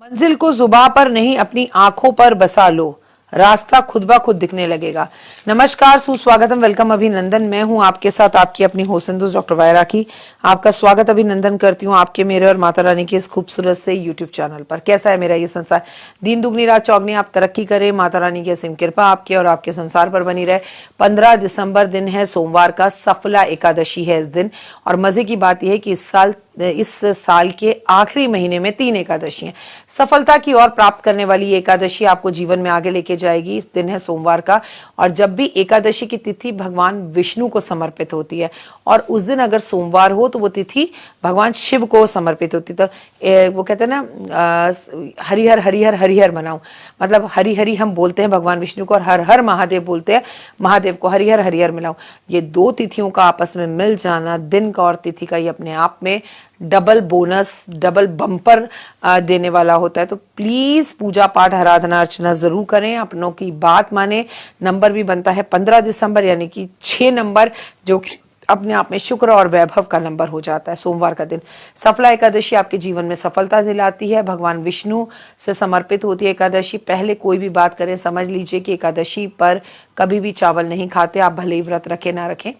मंजिल को जुबां पर नहीं अपनी आंखों पर बसा लो, रास्ता खुद ब खुद दिखने लगेगा। नमस्कार, सुस्वागतम, वेलकम, अभिनंदन। मैं हूं आपके साथ आपकी अपनी होस्ट हिंदुज डॉक्टर वायरा की। आपका स्वागत अभिनंदन करती हूं आपके, मेरे और माता रानी के इस खूबसूरत से यूट्यूब चैनल पर। कैसा है मेरा ये संसार? दिन दुगनी रात चौगनी, आप तरक्की करें, माता रानी की असीम कृपा आपके और आपके संसार पर बनी रहे। 15 दिसंबर दिन है, सोमवार का, सफला एकादशी है इस दिन। और मजे की बात यह है कि इस साल के आखिरी महीने में 3 एकादशी हैं। सफलता की ओर प्राप्त करने वाली एकादशी आपको जीवन में आगे लेके जाएगी। इस दिन है सोमवार का, और जब भी एकादशी की तिथि भगवान विष्णु को समर्पित होती है, और उस दिन अगर सोमवार हो तो वो तिथि भगवान शिव को समर्पित होती है। तो वो कहते हैं ना, हरिहर हरिहर हरिहर मनाओ, मतलब हरि हरि हम बोलते हैं भगवान विष्णु को, और हर हर महादेव बोलते हैं महादेव को। हरिहर हरिहर मिलाओ, ये दो तिथियों का आपस में मिल जाना, दिन का और तिथि का, ये अपने आप में डबल बोनस, डबल बम्पर देने वाला होता है। तो प्लीज पूजा पाठ आराधना अर्चना जरूर करें, अपनों की बात माने। नंबर भी बनता है 15 दिसंबर, यानी कि 6 नंबर, जो कि अपने आप में शुक्र और वैभव का नंबर हो जाता है सोमवार का दिन। सफला एकादशी आपके जीवन में सफलता दिलाती है, भगवान विष्णु से समर्पित होती है एकादशी। पहले कोई भी बात करें, समझ लीजिए कि एकादशी पर कभी भी चावल नहीं खाते आप, भले ही व्रत रखें ना रखें।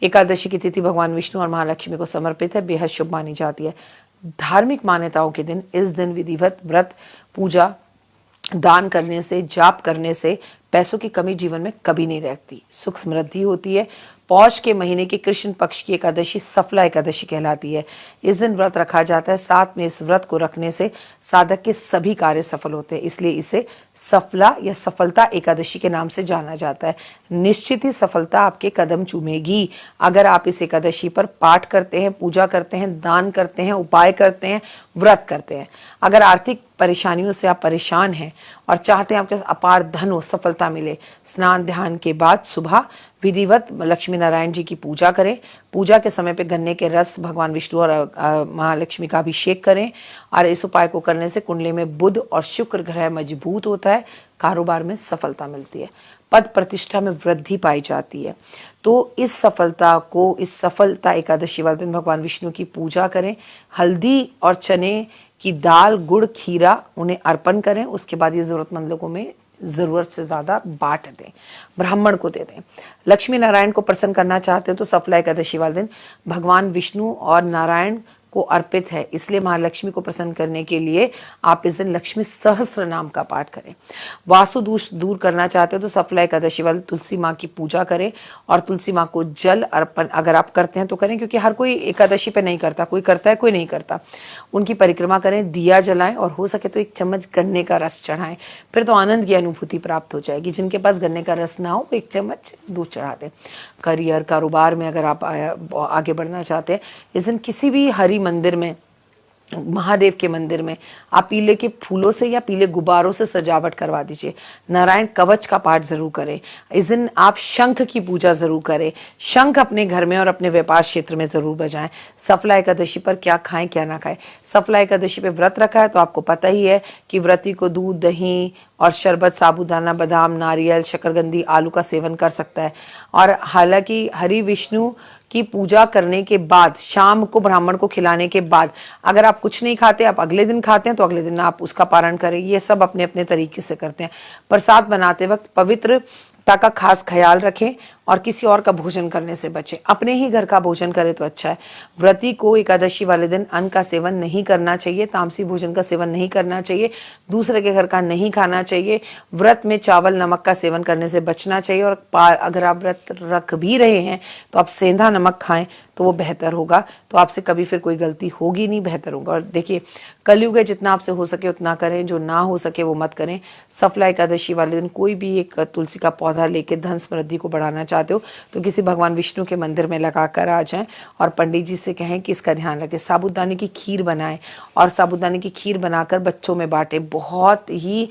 एकादशी की तिथि भगवान विष्णु और महालक्ष्मी को समर्पित है, बेहद शुभ मानी जाती है। धार्मिक मान्यताओं के दिन, इस दिन विधिवत व्रत, पूजा, दान करने से, जाप करने से पैसों की कमी जीवन में कभी नहीं रहती, सुख समृद्धि होती है। पौष के महीने की कृष्ण पक्ष की एकादशी सफला एकादशी कहलाती है। इस दिन व्रत रखा जाता है, साथ में इस व्रत को रखने से साधक के सभी कार्य सफल होते हैं, इसलिए इसे सफला या सफलता एकादशी के नाम से जाना जाता है। निश्चित ही सफलता आपके कदम चूमेगी अगर आप इस एकादशी पर पाठ करते हैं, पूजा करते हैं, दान करते हैं, उपाय करते हैं, व्रत करते हैं। अगर आर्थिक परेशानियों से आप परेशान हैं और चाहते हैं आपके अपार धन हो, सफलता मिले, स्नान ध्यान के बाद सुबह विधिवत लक्ष्मी नारायण जी की पूजा करें। पूजा के समय पे गन्ने के रस, भगवान विष्णु और महालक्ष्मी का अभिषेक करें। और इस उपाय को करने से कुंडली में बुध और शुक्र ग्रह मजबूत होता है, कारोबार में सफलता मिलती है, पद प्रतिष्ठा में वृद्धि पाई जाती है। तो इस सफलता एकादशी वाले दिन भगवान विष्णु की पूजा करें। हल्दी और चने की दाल, गुड़, खीरा उन्हें अर्पण करें। उसके बाद ये जरूरतमंद लोगों में जरूरत से ज्यादा बांट दें, ब्राह्मण को दे दें। लक्ष्मी नारायण को प्रसन्न करना चाहते हो तो सफला एकादशी वाले दिन भगवान विष्णु और नारायण को अर्पित है, इसलिए महालक्ष्मी को प्रसन्न करने के लिए आप इस दिन लक्ष्मी सहस्त्र नाम का पाठ करें। वास्तु दोष दूर करना चाहते हो तो सफला एकादशी वाले तुलसी माँ की पूजा करें, और तुलसी माँ को जल अर्पण अगर आप करते हैं तो करें, क्योंकि हर कोई एकादशी पे नहीं करता, कोई करता है कोई नहीं करता। उनकी परिक्रमा करें, दिया जलाएं, और हो सके तो 1 चम्मच गन्ने का रस चढ़ाएं, फिर तो आनंद की अनुभूति प्राप्त हो जाएगी। जिनके पास गन्ने का रस ना हो, 1 चम्मच दूध चढ़ा दें। करियर, कारोबार में अगर आप आगे बढ़ना चाहते हैं, इस दिन किसी भी हरि मंदिर में, महादेव के मंदिर में आप पीले के फूलों से या पीले गुब्बारों से सजावट करवा दीजिए। नारायण कवच का पाठ जरूर करें। इस दिन आप शंख की पूजा जरूर करें। शंख अपने घर में और अपने व्यापार क्षेत्र में जरूर बजाएं। सफला एकादशी पर क्या खाएं क्या ना खाएं। सफला एकादशी पे व्रत रखा है तो आपको पता ही है कि व्रती को दूध, दही और शरबत, साबूदाना, बादाम, नारियल, शकरकंदी, आलू का सेवन कर सकता है। और हालांकि हरि विष्णु की पूजा करने के बाद, शाम को ब्राह्मण को खिलाने के बाद अगर आप कुछ नहीं खाते, आप अगले दिन खाते हैं तो अगले दिन आप उसका पारण करें। ये सब अपने अपने तरीके से करते हैं। प्रसाद बनाते वक्त पवित्रता का खास ख्याल रखें और किसी और का भोजन करने से बचें। अपने ही घर का भोजन करें तो अच्छा है। व्रती को एकादशी वाले दिन अन्न का सेवन नहीं करना चाहिए, तामसी भोजन का सेवन नहीं करना चाहिए, दूसरे के घर का नहीं खाना चाहिए। व्रत में चावल नमक का सेवन करने से बचना चाहिए, और अगर आप व्रत रख भी रहे हैं तो आप सेंधा नमक खाएं तो वो बेहतर होगा। तो आपसे कभी फिर कोई गलती होगी नहीं, बेहतर होगा। और देखिए, कलयुग है, जितना आपसे हो सके उतना करें, जो ना हो सके वो मत करें। सफला एकादशी वाले दिन कोई भी एक तुलसी का पौधा लेके धन समृद्धि को बढ़ाना चाहते हो तो किसी भगवान विष्णु के मंदिर में लगा कर आ जाएं, और पंडित जी से कहें कि इसका ध्यान रखें। साबूदाने की खीर बनाएं, और साबूदाने की खीर बनाकर बच्चों में बांटें। बहुत ही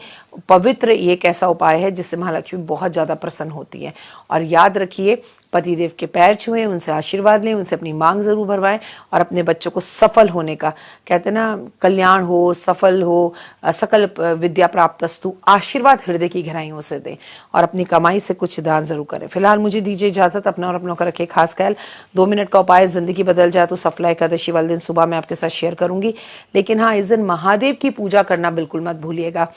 पवित्र ये एक ऐसा उपाय है जिससे महालक्ष्मी बहुत ज्यादा प्रसन्न होती है। और याद रखिए, पतिदेव के पैर छुएं, उनसे आशीर्वाद लें, उनसे अपनी मांग जरूर भरवाएं और अपने बच्चों को सफल होने का, कहते हैं ना, कल्याण हो, सफल हो, सकल विद्या प्राप्तस्तु, आशीर्वाद हृदय की गहराइयों से दें और अपनी कमाई से कुछ दान जरूर करें। फिलहाल मुझे दीजिए इजाजत। अपना और अपनों का रखे खास ख्याल। 2 मिनट का उपाय जिंदगी बदल जाए तो सफला एकादशी वाले दिन सुबह मैं आपके साथ शेयर करूंगी। लेकिन हाँ, इस दिन महादेव की पूजा करना बिल्कुल मत भूलिएगा।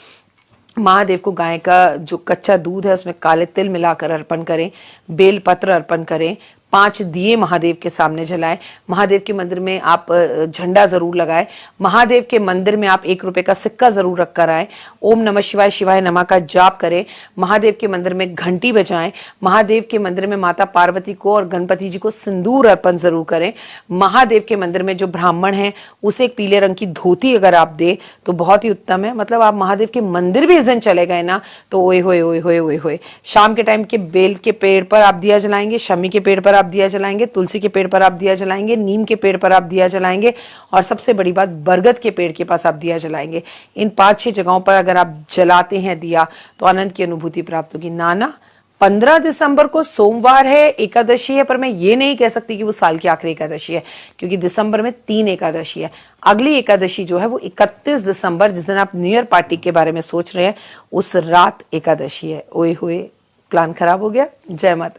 महादेव को गाय का जो कच्चा दूध है उसमें काले तिल मिलाकर अर्पण करें, बेल पत्र अर्पण करें, 5 दिए महादेव के सामने जलाएं। महादेव के मंदिर में आप झंडा जरूर लगाएं। महादेव के मंदिर में आप 1 रुपए का सिक्का जरूर रख कर आए। ओम नमः शिवाय शिवाय नमः का जाप करें। महादेव के मंदिर में घंटी बजाएं। महादेव के मंदिर में माता पार्वती को और गणपति जी को सिंदूर अर्पण जरूर करें। महादेव के मंदिर में जो ब्राह्मण है उसे एक पीले रंग की धोती अगर आप दे तो बहुत ही उत्तम है। मतलब आप महादेव के मंदिर भी इस दिन चले गए ना तो ओए होए ओए होए ओए होए। शाम के टाइम के बेल के पेड़ पर आप दिया जलाएंगे, शमी के पेड़ पर आप दिया जलाएंगे, तुलसी के पेड़ पर आप दिया जलाएंगे, नीम के पेड़ पर आप दिया जलाएंगे और सबसे बड़ी बात, बरगद के पेड़ के पास आप दिया जलाएंगे। इन 5-6 जगहों पर अगर आप जलाते हैं दिया तो आनंद की अनुभूति प्राप्त होगी। नाना 15 दिसंबर को सोमवार है, एकादशी है, पर मैं ये नहीं कह सकती कि वो साल की आखिरी एकादशी है क्योंकि दिसंबर में 3 एकादशी है। अगली एकादशी जो है वो 31 दिसंबर, जिस दिन आप न्यू ईयर पार्टी के बारे में सोच रहे हैं, उस रात एकादशी है। ओए होए, प्लान खराब हो गया। जय माता।